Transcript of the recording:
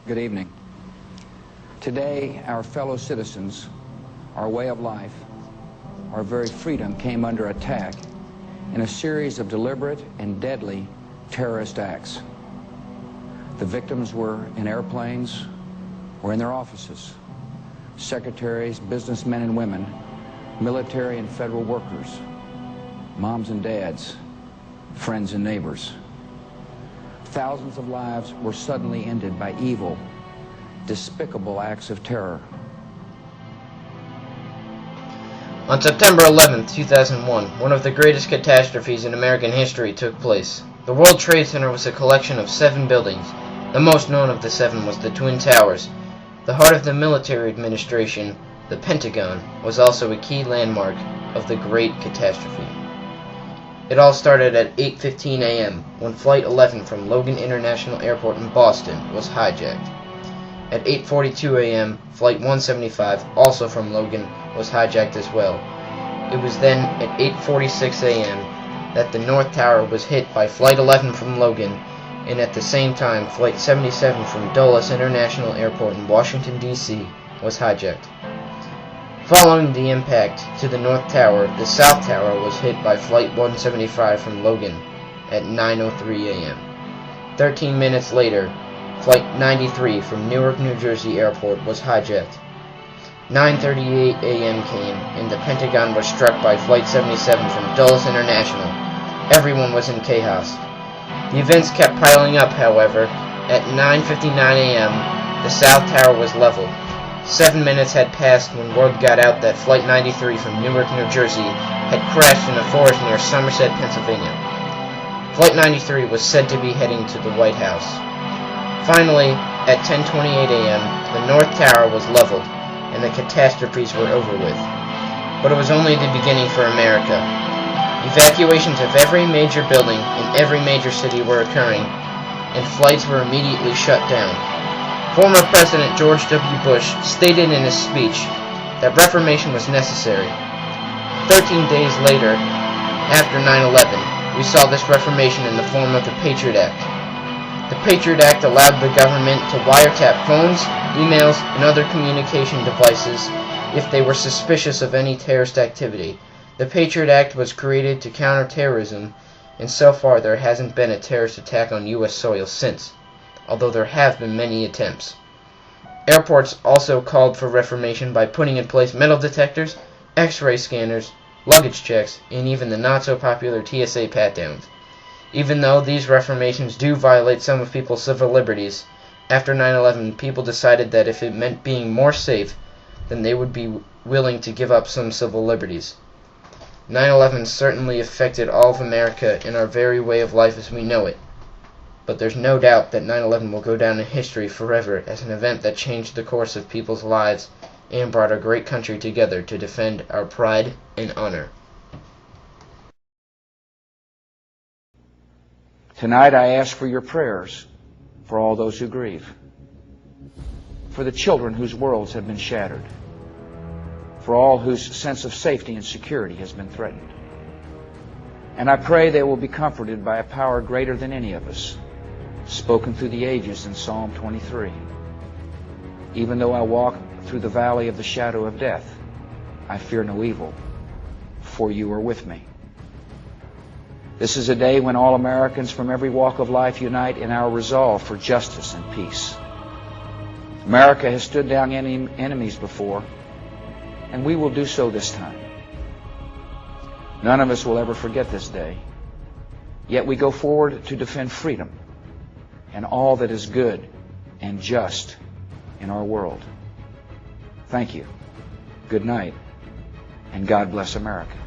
Good evening. Today, our fellow citizens, our way of life, our very freedom came under attack in a series of deliberate and deadly terrorist acts. The victims were in airplanes or in their offices. Secretaries, businessmen and women, military and federal workers, moms and dads, friends and neighbors. Thousands of lives were suddenly ended by evil, despicable acts of terror. On September 11, 2001, one of the greatest catastrophes in American history took place. The World Trade Center was a collection of 7 buildings. The most known of the 7 was the Twin Towers. The heart of the military administration, the Pentagon, was also a key landmark of the Great Catastrophe. It all started at 8:15 a.m. when Flight 11 from Logan International Airport in Boston was hijacked. At 8:42 a.m., Flight 175, also from Logan, was hijacked as well. It was then at 8:46 a.m. that the North Tower was hit by Flight 11 from Logan, and at the same time, Flight 77 from Dulles International Airport in Washington, D.C. was hijacked. Following the impact to the North Tower, the South Tower was hit by Flight 175 from Logan at 9:03 a.m. 13 minutes later, Flight 93 from Newark, New Jersey Airport was hijacked. 9:38 a.m. came, and the Pentagon was struck by Flight 77 from Dulles International. Everyone was in chaos. The events kept piling up, however. At 9:59 a.m., the South Tower was leveled. 7 minutes had passed when word got out that Flight 93 from Newark, New Jersey had crashed in a forest near Somerset, Pennsylvania. Flight 93 was said to be heading to the White House. Finally, at 10:28 a.m., the North Tower was leveled, and the catastrophes were over with. But it was only the beginning for America. Evacuations of every major building in every major city were occurring, and flights were immediately shut down. Former President George W. Bush stated in his speech that reformation was necessary. 13 days later, after 9/11, we saw this reformation in the form of the Patriot Act. The Patriot Act allowed the government to wiretap phones, emails, and other communication devices if they were suspicious of any terrorist activity. The Patriot Act was created to counter terrorism, and so far there hasn't been a terrorist attack on U.S. soil since, although there have been many attempts. Airports also called for reformation by putting in place metal detectors, X-ray scanners, luggage checks, and even the not-so-popular TSA pat-downs. Even though these reformations do violate some of people's civil liberties, after 9/11 people decided that if it meant being more safe, then they would be willing to give up some civil liberties. 9/11 certainly affected all of America and our very way of life as we know it. But there's no doubt that 9/11 will go down in history forever as an event that changed the course of people's lives and brought our great country together to defend our pride and honor. Tonight I ask for your prayers for all those who grieve, for the children whose worlds have been shattered, for all whose sense of safety and security has been threatened. And I pray they will be comforted by a power greater than any of us, spoken through the ages in Psalm 23. Even though I walk through the valley of the shadow of death, I fear no evil, for you are with me. This is a day when all Americans from every walk of life unite in our resolve for justice and peace. America has stood down enemies before, and we will do so this time. None of us will ever forget this day, yet we go forward to defend freedom and all that is good and just in our world. Thank you, good night, and God bless America.